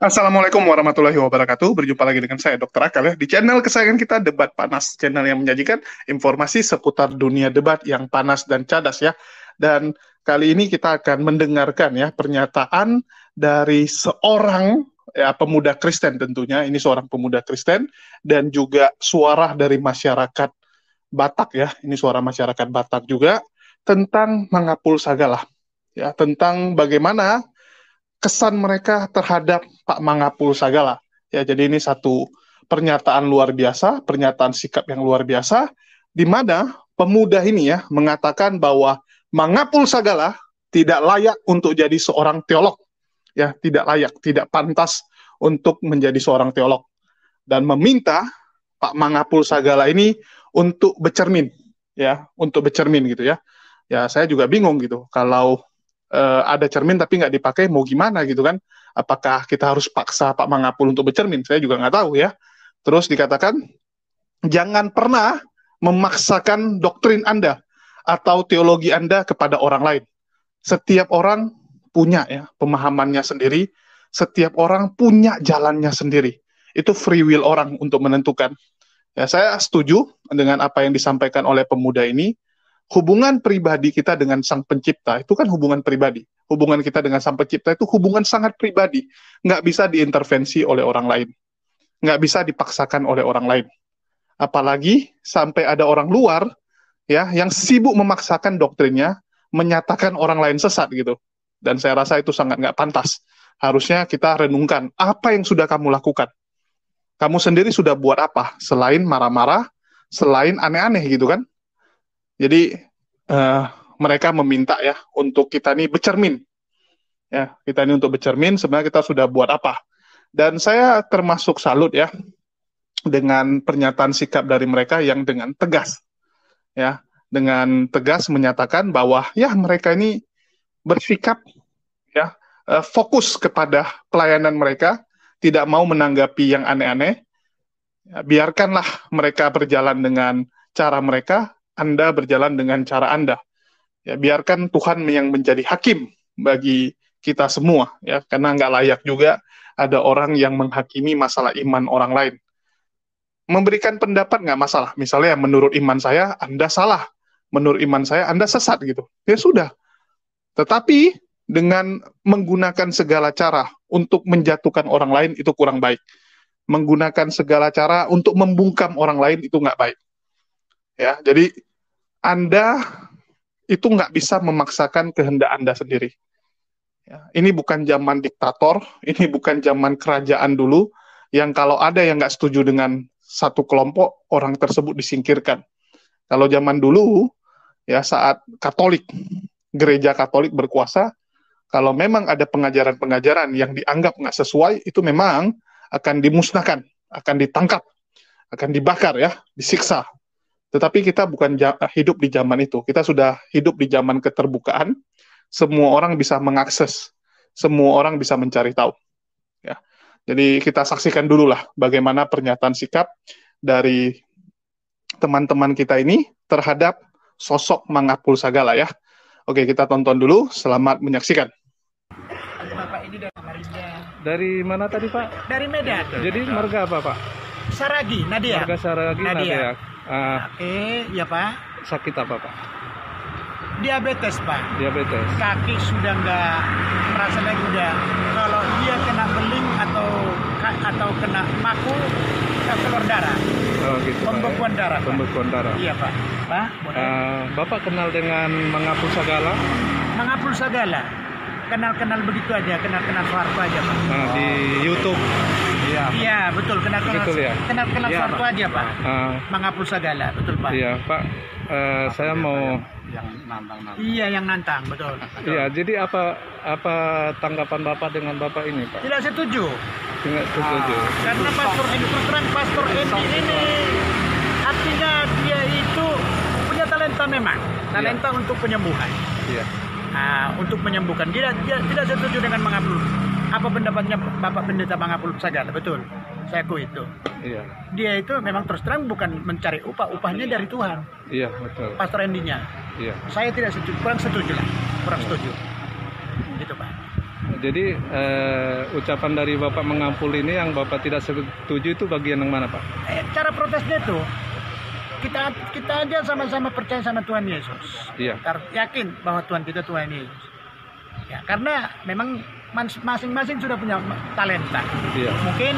Assalamualaikum warahmatullahi wabarakatuh. Berjumpa lagi dengan saya, Dr. Akal ya, di channel kesayangan kita, Debat Panas. Channel yang menyajikan informasi seputar dunia debat yang panas dan cadas ya. Dan kali ini kita akan mendengarkan ya pernyataan dari seorang ya pemuda Kristen tentunya. Ini seorang pemuda Kristen dan juga suara dari masyarakat Batak ya. Ini suara masyarakat Batak juga tentang Mangapul Sagala ya, tentang bagaimana kesan mereka terhadap Pak Mangapul Sagala. Ya, jadi ini satu pernyataan luar biasa, pernyataan sikap yang luar biasa, di mana pemuda ini ya mengatakan bahwa Mangapul Sagala tidak layak untuk jadi seorang teolog, ya tidak layak, tidak pantas untuk menjadi seorang teolog, dan meminta Pak Mangapul Sagala ini untuk bercermin, ya untuk bercermin gitu ya. Ya saya juga bingung gitu kalau ada cermin tapi nggak dipakai mau gimana gitu kan, apakah kita harus paksa Pak Mangapul untuk bercermin, saya juga nggak tahu ya. Terus dikatakan jangan pernah memaksakan doktrin Anda atau teologi Anda kepada orang lain. Setiap orang punya ya pemahamannya sendiri, setiap orang punya jalannya sendiri, itu free will orang untuk menentukan. Ya, saya setuju dengan apa yang disampaikan oleh pemuda ini. Hubungan pribadi kita dengan Sang Pencipta itu kan hubungan pribadi. Hubungan kita dengan Sang Pencipta itu hubungan sangat pribadi. Nggak bisa diintervensi oleh orang lain. Nggak bisa dipaksakan oleh orang lain. Apalagi sampai ada orang luar ya yang sibuk memaksakan doktrinnya, menyatakan orang lain sesat gitu. Dan saya rasa itu sangat nggak pantas. Harusnya kita renungkan apa yang sudah kamu lakukan. Kamu sendiri sudah buat apa selain marah-marah, selain aneh-aneh gitu kan? Jadi uh, mereka meminta ya untuk kita nih bercermin, ya kita ini untuk bercermin sebenarnya kita sudah buat apa. Dan saya termasuk salut ya dengan pernyataan sikap dari mereka yang dengan tegas, ya dengan tegas menyatakan bahwa ya mereka ini bersikap ya fokus kepada pelayanan mereka, tidak mau menanggapi yang aneh-aneh. Ya, biarkanlah mereka berjalan dengan cara mereka, Anda berjalan dengan cara Anda. Ya, biarkan Tuhan yang menjadi hakim bagi kita semua, ya, karena nggak layak juga ada orang yang menghakimi masalah iman orang lain. Memberikan pendapat nggak masalah, misalnya menurut iman saya Anda salah, menurut iman saya Anda sesat gitu, ya sudah. Tetapi dengan menggunakan segala cara untuk menjatuhkan orang lain itu kurang baik. Menggunakan segala cara untuk membungkam orang lain itu nggak baik. Ya, jadi Anda itu nggak bisa memaksakan kehendak Anda sendiri. Ya, ini bukan zaman diktator, ini bukan zaman kerajaan dulu, yang kalau ada yang nggak setuju dengan satu kelompok, orang tersebut disingkirkan. Kalau zaman dulu, ya saat Katolik, gereja Katolik berkuasa, kalau memang ada pengajaran-pengajaran yang dianggap nggak sesuai, itu memang akan dimusnahkan, akan ditangkap, akan dibakar ya, disiksa. Tetapi kita bukan hidup di zaman itu. Kita sudah hidup di zaman keterbukaan. Semua orang bisa mengakses. Semua orang bisa mencari tahu. Ya. Jadi kita saksikan dulu lah bagaimana pernyataan sikap dari teman-teman kita ini terhadap sosok Mangapul Sagala ya. Oke, kita tonton dulu. Selamat menyaksikan. Bapak ini dari Samarinda. Dari mana tadi Pak? Dari Medan. Jadi marga apa Pak? Saragi, Nadia. Marga Saragi Nadia. Oke, ya Pak. Sakit apa Pak? Diabetes Pak. Diabetes. Kaki sudah nggak merasa lagi udah. Kalau dia kena beling atau kena paku, keluar darah. Oh gitu. Pembekuan darah. Pak. Pembekuan darah. Iya Pak. Pak, Bapak kenal dengan Mangapul Sagala? Mangapul Sagala. Kenal-kenal begitu aja, kenal-kenal suarco aja Pak. Di YouTube. Iya, betul, kenal-kenal. Betul ya? Kenal-kenal Ya, suarco aja Pak. Mangapul Sagala, betul Pak. Iya Pak. Saya mau. Iya, yang nantang, betul. Iya, jadi apa tanggapan Bapak dengan Bapak ini Pak? Tidak setuju. Tidak setuju. Karena pastor ini terus terang pastor ini artinya dia itu punya talenta memang, talenta untuk penyembuhan. Iya. Untuk menyembuhkan. Dia tidak setuju dengan Mangapul. Apa pendapatnya Bapak Pendeta Mangapul Sagala? Betul. Saya akui itu. Iya. Dia itu memang terus terang bukan mencari upahnya dari Tuhan. Iya, betul. Pastor Endinya. Iya. Saya tidak setuju, kurang setuju lah. Kurang setuju. Gitu Pak. Jadi ucapan dari Bapak mengampul ini yang Bapak tidak setuju itu bagian yang mana, Pak? Cara protesnya itu kita aja sama-sama percaya sama Tuhan Yesus. Iya. Yakin bahwa Tuhan kita Tuhan Yesus. Ya, karena memang masing-masing sudah punya talenta. Iya. Mungkin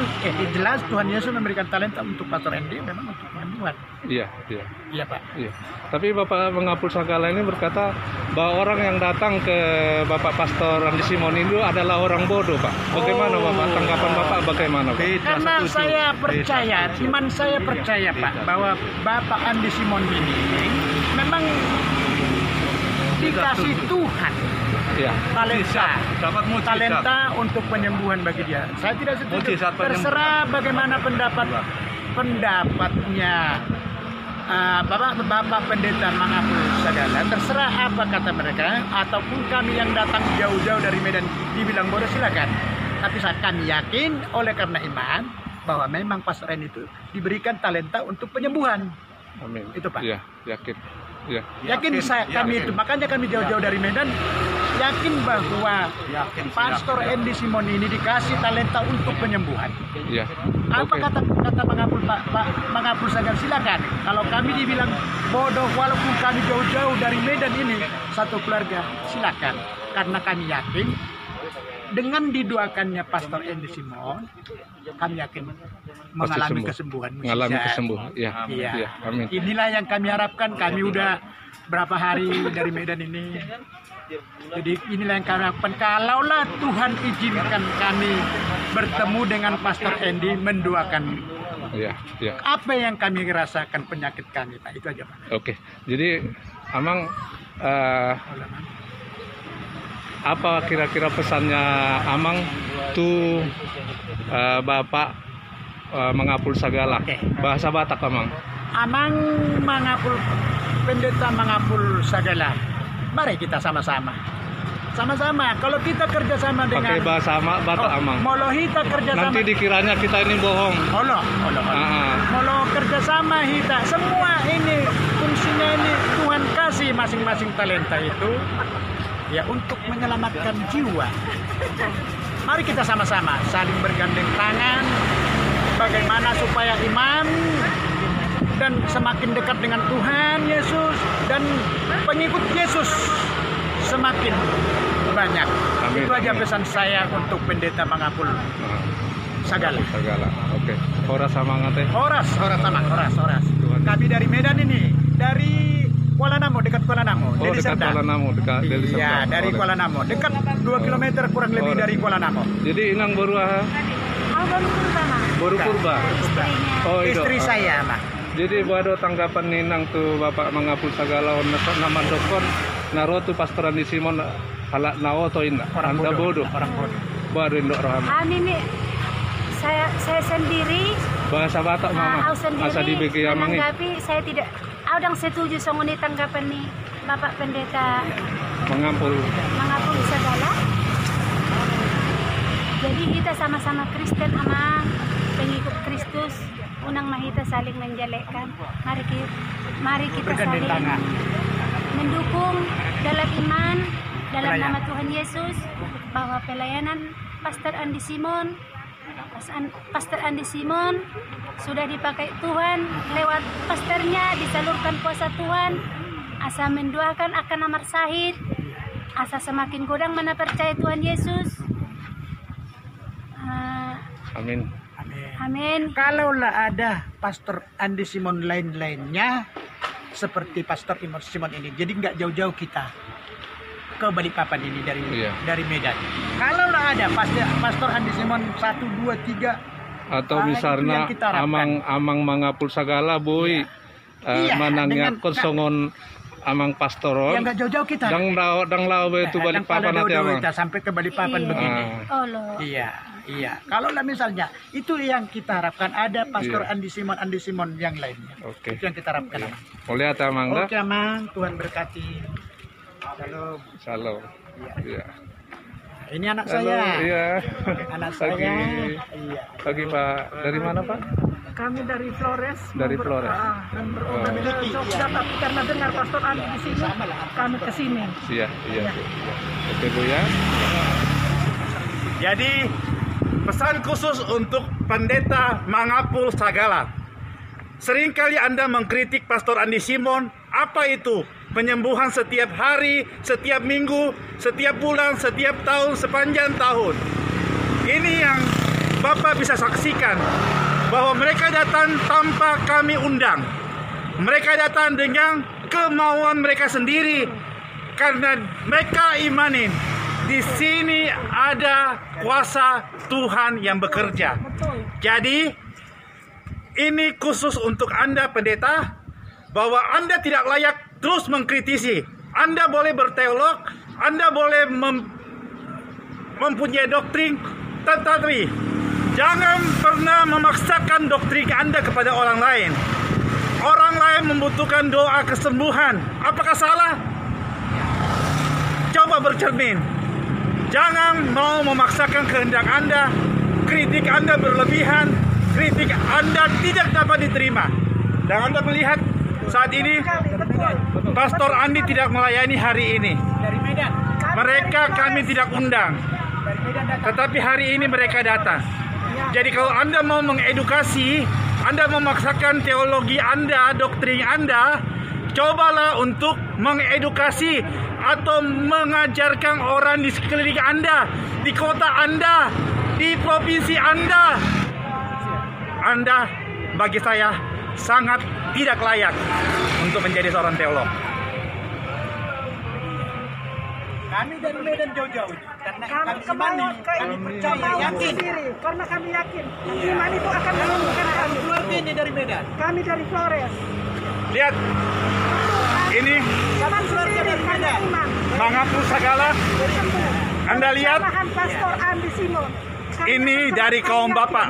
jelas Tuhan Yesus memberikan talenta untuk Pastor Andy memang untuk penyembuhan. Iya, iya. Iya, Pak. Iya. Tapi Bapak Mengapul Sagala ini berkata bahwa orang yang datang ke Bapak Pastor Andi Simon itu adalah orang bodoh, Pak. Bagaimana Bapak? Tanggapan Bapak bagaimana, Pak? Karena saya percaya, iman saya percaya, Pak, bahwa Bapak Andi Simon ini memang dikasih Tuhan Iya. talenta untuk penyembuhan bagi dia. Saya tidak setuju. Terserah bagaimana pendapatnya Bapak Pendeta Mengapul Sagala. Terserah apa kata mereka, ataupun kami yang datang jauh-jauh dari Medan dibilang bodoh, silakan. Tapi kami yakin oleh karena iman bahwa memang Pastor N itu diberikan talenta untuk penyembuhan. Amin. Itu, Pak. Iya, yakin. Iya. Yakin kami itu, makanya kami jauh-jauh dari Medan yakin bahwa Pastor Andy Simon ini dikasih talenta untuk penyembuhan. Iya. Apa kata Mengapul Sagala, silakan. Kalau kami dibilang bodoh walaupun kami jauh-jauh dari Medan ini satu keluarga, silakan. Karena kami yakin dengan didoakannya Pastor Andy Simon, kami yakin mengalami kesembuhan. Mengalami kesembuhan. Iya. Iya. Iya. Amin. Inilah yang kami harapkan. Kami udah berapa hari dari Medan ini. Jadi inilah yang kami harapkan. Kalaulah Tuhan izinkan kami bertemu dengan Pastor Andy, mendoakan. Iya. Iya. Apa yang kami rasakan penyakit kami, Pak. Itu aja, Pak. Oke. Jadi Amang apa kira-kira pesannya Amang tuh Bapak Mengapul Sagala? Oke. Bahasa Batak, Amang. Amang Mengapul, Pendeta Mengapul Sagala. Mari kita sama-sama. Sama-sama. Kalau kita kerjasama dengan Pakai bahasa Batak, Amang. Molo kita kerjasama. Nanti dikiranya kita ini bohong. Molo. Molo kerjasama kita. Semua ini fungsinya ini Tuhan kasih masing-masing talenta itu ya untuk menyelamatkan jiwa. Mari kita sama-sama saling bergandeng tangan. Bagaimana supaya iman dan semakin dekat dengan Tuhan Yesus dan pengikut Yesus semakin banyak. Amin. Itu aja pesan saya untuk Pendeta Mengapul Sagala. Oke. Horas semangat ya. Horas. Kami dari Medan ini, dari Kuala Namo, dekat Kuala Namo. Oh, dekat Kuala Namo, dekat Deli Serdang. Iya, dari Kuala Namo. Dekat 2 km kurang lebih dari Kuala Namo. Jadi inang baru baru purba. Oh, Istri itu. saya, Mak. Jadi buat tanggapan ninang tuh Bapak Mengapul Sagala nama dokon naro tuh Pastor Andi Simon halak nawo to indah. Anda bodoh. Orang bodoh. Baru indok rohani. Kami ini saya sendiri Bahasa Batak Mama. Asa di BG Amang ini. menanggapi saya tidak audang setuju songoni tanggapan nih Bapak Pendeta Mengapul Sagala. Jadi kita sama-sama Kristen Amang, pengikut Kristus. Unang mahita saling menjelekkan. Mari kita saling mendukung dalam iman, dalam nama Tuhan Yesus, bahwa pelayanan Pastor Andi Simon sudah dipakai Tuhan, lewat pastornya disalurkan kuasa Tuhan. Asa mendoakan akan amar sahid, asa semakin kurang mana percaya Tuhan Yesus. Amin. Amin. Kalaulah ada Pastor Andi Simon lain-lainnya seperti Pastor Simon ini, jadi nggak jauh-jauh kita ke Balikpapan ini dari Medan. Kalaulah ada Pastor Andi Simon 1, 2, 3 atau misalnya Amang Mengapul Sagala boy manangnya konsongon Amang pastoron yang nggak jauh-jauh kita. Dang lao itu Balikpapan nanti Amang. Kita sampai ke Balikpapan begini. Iya. Kalau lah misalnya itu yang kita harapkan, ada Pastor Andi Simon yang lainnya. Oke. Itu yang kita harapkan. Boleh atau Amang? Oke, Amang. Tuhan berkati. Shalom. Iya. Ini anak saya. Iya. Anak saya. Iya. Pagi Pak. Dari mana Pak? Kami dari Flores. Dari Flores. Dan berobat ke Jogja, tapi karena dengar Pastor Andi di sini, kami ke sini. Iya. Oke Bu ya. Jadi pesan khusus untuk Pendeta Mangapul Sagala. Seringkali Anda mengkritik Pastor Andi Simon, apa itu penyembuhan setiap hari, setiap minggu, setiap bulan, setiap tahun, sepanjang tahun. Ini yang Bapak bisa saksikan, bahwa mereka datang tanpa kami undang. Mereka datang dengan kemauan mereka sendiri, karena mereka imanin di sini ada kuasa Tuhan yang bekerja. Jadi ini khusus untuk Anda pendeta, bahwa Anda tidak layak terus mengkritisi. Anda boleh berteolog, Anda boleh mempunyai doktrin, tetapi jangan pernah memaksakan doktrin Anda kepada orang lain. Orang lain membutuhkan doa kesembuhan. Apakah salah? Coba bercermin. Jangan mau memaksakan kehendak Anda. Kritik Anda berlebihan. Kritik Anda tidak dapat diterima. Dan Anda melihat saat ini Pastor Andi tidak melayani hari ini. Mereka kami tidak undang. Tetapi hari ini mereka datang. Jadi kalau Anda mau mengedukasi, Anda memaksakan teologi Anda, doktrin Anda, cobalah untuk mengedukasi atau mengajarkan orang di sekeliling Anda, di kota Anda, di provinsi Anda. Anda bagi saya sangat tidak layak untuk menjadi seorang teolog. Kami dari Medan jauh-jauh karena Kami kami percaya yakin. Karena kami yakin iman itu akan menemukan kami. Keluarga ini dari Medan. Kami dari Flores. Lihat, ini Kami keluarga dari Medan. Iman. Mangapul Sagala. Anda lihat, Kesalahan Pastor Andi Simon. ini dari kaum Bapak.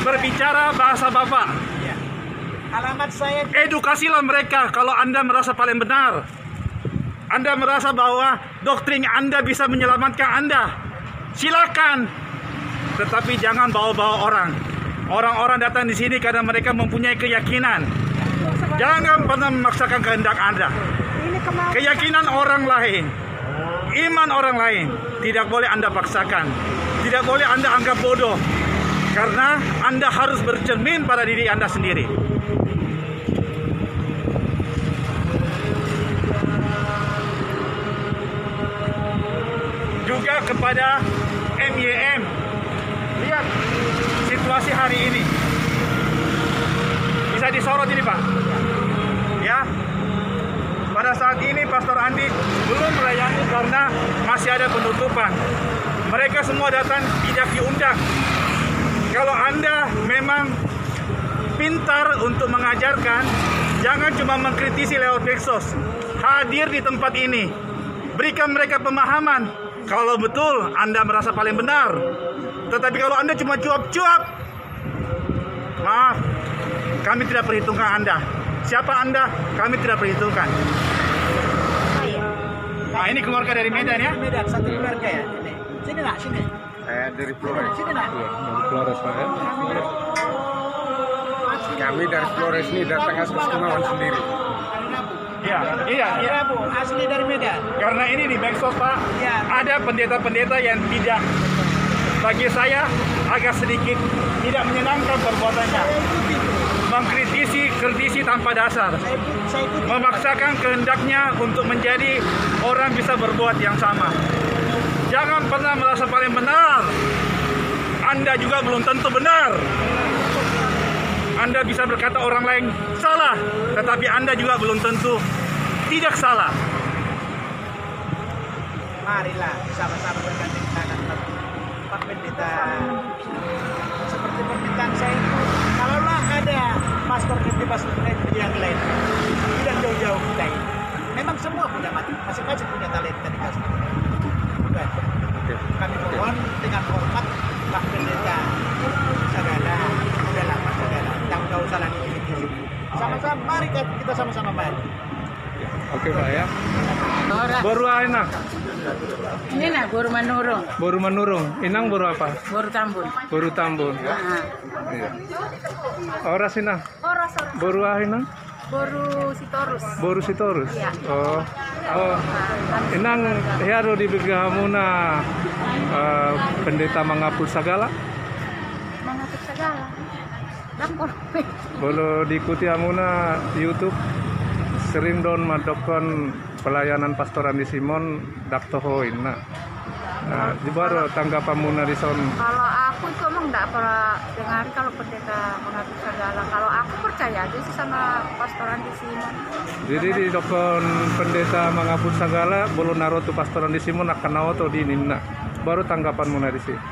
Berbicara bahasa Bapak. Alamat saya Edukasilah mereka kalau Anda merasa paling benar. Anda merasa bahwa doktrin Anda bisa menyelamatkan Anda. Silakan. Tetapi jangan bawa-bawa orang. Orang-orang datang di sini karena mereka mempunyai keyakinan. Jangan pernah memaksakan kehendak Anda. Keyakinan orang lain, iman orang lain, tidak boleh Anda paksakan. Tidak boleh Anda anggap bodoh. Karena Anda harus bercermin pada diri Anda sendiri. Juga kepada MYM. Lihat situasi hari ini. Bisa disorot ini, Pak. Ya. Pada saat ini Pastor Andi belum melayani karena masih ada penutupan. Mereka semua datang tidak diundang. Kalau Anda memang pintar untuk mengajarkan, jangan cuma mengkritisi lewat medsos. Hadir di tempat ini. Berikan mereka pemahaman. Kalau betul Anda merasa paling benar. Tetapi kalau Anda cuma cuap-cuap, maaf, kami tidak perhitungkan Anda. Siapa Anda? Kami tidak perhitungkan. Nah, ini keluarga dari Medan ya? Medan, satu keluarga ya. Sini nak, sini. Saya dari Flores. Sini nak. Flores, Pak ya. Kami dari Flores ini datang atas kemauan sendiri. Iya. Bu, asli dari Medan. Karena ini di medsos, Pak, Ya. ada pendeta-pendeta yang tidak, bagi saya agak sedikit tidak menyenangkan perbuatannya. Mengkritisi tanpa dasar. Saya ikut. Memaksakan kehendaknya untuk menjadi orang bisa berbuat yang sama. Jangan pernah merasa paling benar. Anda juga belum tentu benar. Anda bisa berkata orang lain salah, tetapi Anda juga belum tentu tidak salah. Marilah sama-sama bergandeng tangan Pak Pendeta. Seperti permintaan saya itu, kalaulah ada pastor yang lain, tidak jauh-jauh kita ini. Memang semua punya masing-masing punya talenta dikasih. Bukan. Kami mohon dengan hormat Pak Pendeta Sagala, udah lama Sagala, tak usah lagi ini. Sama-sama, mari kita sama-sama mari. Oke, Pak ya. Baru Inang. Ini nak baru menurun, Baru menurung. Inang baru apa? baru tambun. Baru tambun. Nah, Iya. Oras Inang. Baru Inang. Boru Sitorus. Boru Sitorus. Iya. Oh, inang hiaro di begahamuna pendeta mangapul sagala. Mangapul sagala. Dapur. Bolo diikuti amuna di YouTube. Sering don madokon pelayanan Pastor Andi Simon daktohoin. Nah, baru tanggapan muna di son. Kalau aku itu emang enggak pernah dengar kalau pendeta mengabdi segala. Kalau aku percaya aja sih sama Pastor Andi Simon. Jadi di dokon pendeta mengabdi segala, bolo naro tu Pastor Andi Simon akan nawa to di nina. Baru tanggapan muna di sini.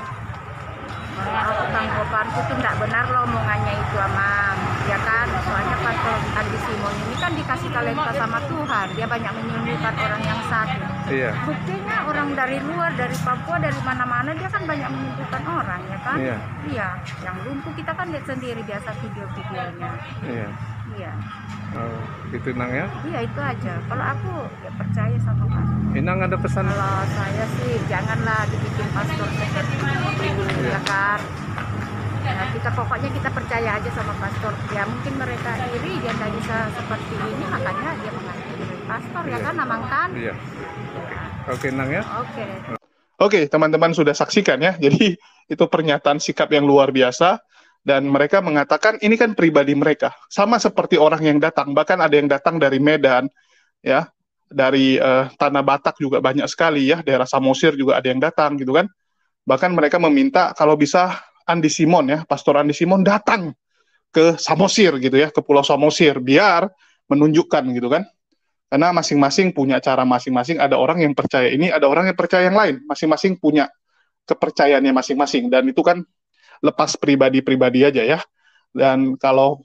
Aku tanggapanku tuh enggak benar loh omongannya itu Amang. Ya kan, soalnya Pastor Andi Simon ini kan dikasih talenta sama Tuhan. Dia banyak menyembuhkan orang yang sakit. Iya. Buktinya orang dari luar, dari Papua, dari mana-mana dia kan banyak menyembuhkan orang, ya kan? Iya. Iya. Yang lumpuh kita kan lihat sendiri biasa video-videonya. Iya. Iya. Oh, itu Nang ya? Iya itu aja. Kalau aku ya percaya sama Pastor. Inang ada pesan? Kalau saya sih janganlah dibikin pastor seperti itu, ya kan? Nah, pokoknya kita percaya aja sama pastor. Ya mungkin mereka iri dia nggak bisa seperti ini, makanya dia mengaku jadi pastor, ya kan, Amang kan? Iya. Oke, Nang ya. Oke. Oke, teman-teman sudah saksikan ya. Jadi itu pernyataan sikap yang luar biasa. Dan mereka mengatakan ini kan pribadi mereka. Sama seperti orang yang datang. Bahkan ada yang datang dari Medan, ya, dari Tanah Batak juga banyak sekali ya. Daerah Samosir juga ada yang datang gitu kan. Bahkan mereka meminta kalau bisa Andi Simon ya, Pastor Andi Simon datang ke Samosir gitu ya, ke Pulau Samosir biar menunjukkan gitu kan. Karena masing-masing punya cara masing-masing. Ada orang yang percaya ini, ada orang yang percaya yang lain. Masing-masing punya kepercayaannya masing-masing. Dan itu kan lepas pribadi-pribadi aja ya. Dan kalau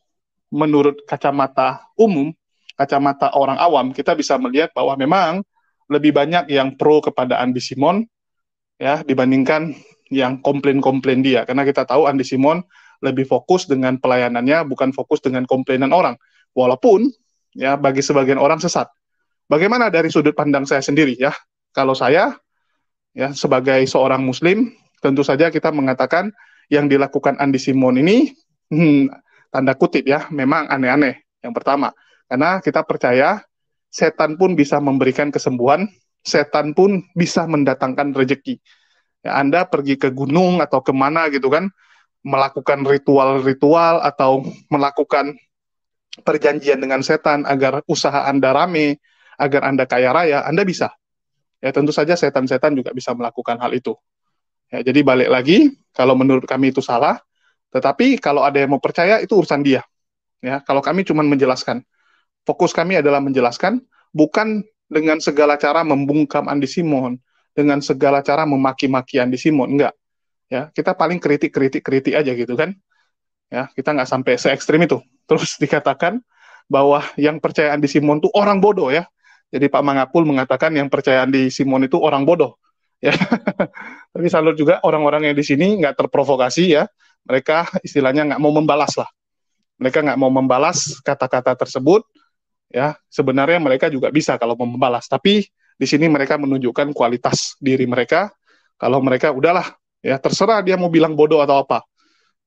menurut kacamata umum, kacamata orang awam, kita bisa melihat bahwa memang lebih banyak yang pro kepada Andi Simon ya dibandingkan yang komplain-komplain dia. Karena kita tahu Andi Simon lebih fokus dengan pelayanannya, bukan fokus dengan komplainan orang. Walaupun ya bagi sebagian orang sesat. Bagaimana dari sudut pandang saya sendiri ya? Kalau saya ya sebagai seorang muslim, tentu saja kita mengatakan yang dilakukan Andi Simon ini tanda kutip ya, memang aneh-aneh. Yang pertama, karena kita percaya setan pun bisa memberikan kesembuhan, setan pun bisa mendatangkan rezeki. Ya, Anda pergi ke gunung atau kemana gitu kan, melakukan ritual-ritual atau melakukan perjanjian dengan setan agar usaha Anda rame, agar Anda kaya raya, Anda bisa. Ya tentu saja setan-setan juga bisa melakukan hal itu. Ya, jadi balik lagi, kalau menurut kami itu salah, tetapi kalau ada yang mau percaya itu urusan dia. Ya, kalau kami cuma menjelaskan, fokus kami adalah menjelaskan, bukan dengan segala cara membungkam Andi Simon, dengan segala cara memaki-maki Andi Simon, enggak. Ya, kita paling kritik aja gitu kan. Ya, kita nggak sampai se-ekstrim itu. Terus dikatakan bahwa yang percaya Andi Simon itu orang bodoh ya. Jadi Pak Mangapul mengatakan yang percaya Andi Simon itu orang bodoh. Ya, tapi salut juga orang-orang yang di sini nggak terprovokasi ya. Mereka istilahnya nggak mau membalas lah. Mereka nggak mau membalas kata-kata tersebut. Ya, sebenarnya mereka juga bisa kalau mau membalas. Tapi di sini mereka menunjukkan kualitas diri mereka. Kalau mereka udahlah, ya terserah dia mau bilang bodoh atau apa.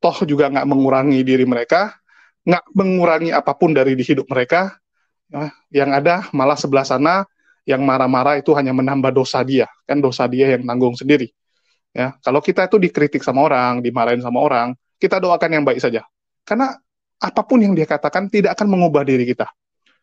Toh juga nggak mengurangi diri mereka, nggak mengurangi apapun dari di hidup mereka. Ya, yang ada malah sebelah sana yang marah-marah itu hanya menambah dosa dia, kan dosa dia yang tanggung sendiri. Ya, kalau kita itu dikritik sama orang, dimarahin sama orang, kita doakan yang baik saja. Karena apapun yang dia katakan tidak akan mengubah diri kita.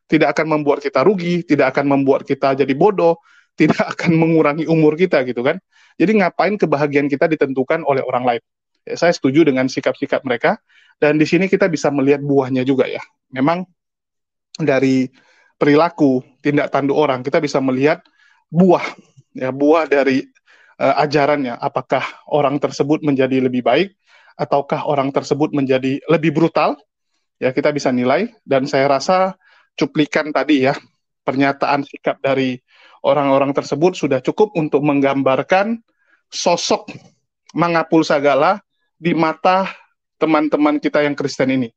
Tidak akan membuat kita rugi, tidak akan membuat kita jadi bodoh, tidak akan mengurangi umur kita gitu kan. Jadi ngapain kebahagiaan kita ditentukan oleh orang lain. Ya, saya setuju dengan sikap-sikap mereka, dan di sini kita bisa melihat buahnya juga ya. Memang dari perilaku, tindak tanduk orang, kita bisa melihat buah, ya buah dari ajarannya. Apakah orang tersebut menjadi lebih baik, ataukah orang tersebut menjadi lebih brutal? Ya kita bisa nilai, dan saya rasa cuplikan tadi ya, pernyataan sikap dari orang-orang tersebut sudah cukup untuk menggambarkan sosok Mangapul Sagala di mata teman-teman kita yang Kristen ini.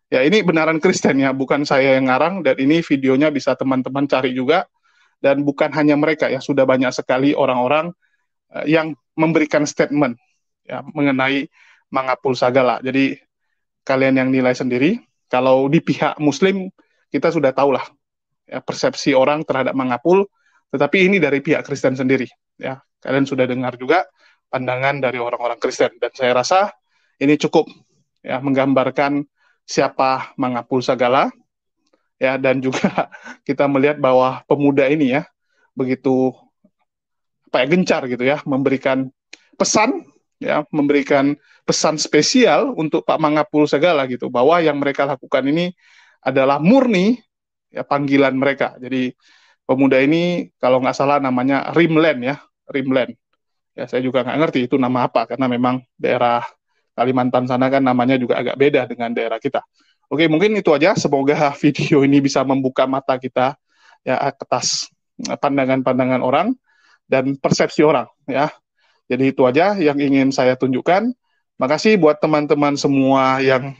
Ya ini benaran Kristen ya, bukan saya yang ngarang, dan ini videonya bisa teman-teman cari juga, dan bukan hanya mereka ya, sudah banyak sekali orang-orang yang memberikan statement ya mengenai Mangapul Sagala. Jadi kalian yang nilai sendiri. Kalau di pihak Muslim kita sudah tahulah ya, persepsi orang terhadap Mangapul, tetapi ini dari pihak Kristen sendiri. Ya, kalian sudah dengar juga pandangan dari orang-orang Kristen, dan saya rasa ini cukup ya menggambarkan siapa Mangapul Sagala. Ya, dan juga kita melihat bahwa pemuda ini ya begitu gencar gitu ya memberikan pesan ya, memberikan pesan spesial untuk Pak Mangapul Sagala gitu, bahwa yang mereka lakukan ini adalah murni ya panggilan mereka. Jadi pemuda ini kalau nggak salah namanya Rimland ya, Rimland. Ya, saya juga nggak ngerti itu nama apa, karena memang daerah Kalimantan sana kan namanya juga agak beda dengan daerah kita. Oke, mungkin itu aja. Semoga video ini bisa membuka mata kita ya atas pandangan-pandangan orang dan persepsi orang ya. Jadi itu aja yang ingin saya tunjukkan. Makasih buat teman-teman semua yang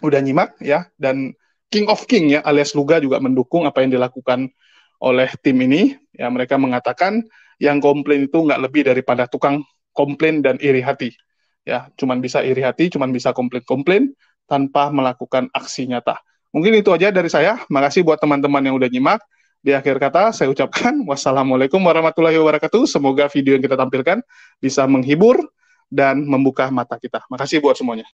udah nyimak ya, dan King of King ya alias Luga juga mendukung apa yang dilakukan oleh tim ini. Ya, mereka mengatakan yang komplain itu nggak lebih daripada tukang komplain dan iri hati. Ya, cuman bisa iri hati, cuman bisa komplain-komplain tanpa melakukan aksi nyata. Mungkin itu aja dari saya. Makasih buat teman-teman yang udah nyimak. Di akhir kata, saya ucapkan wassalamualaikum warahmatullahi wabarakatuh. Semoga video yang kita tampilkan bisa menghibur dan membuka mata kita. Makasih buat semuanya.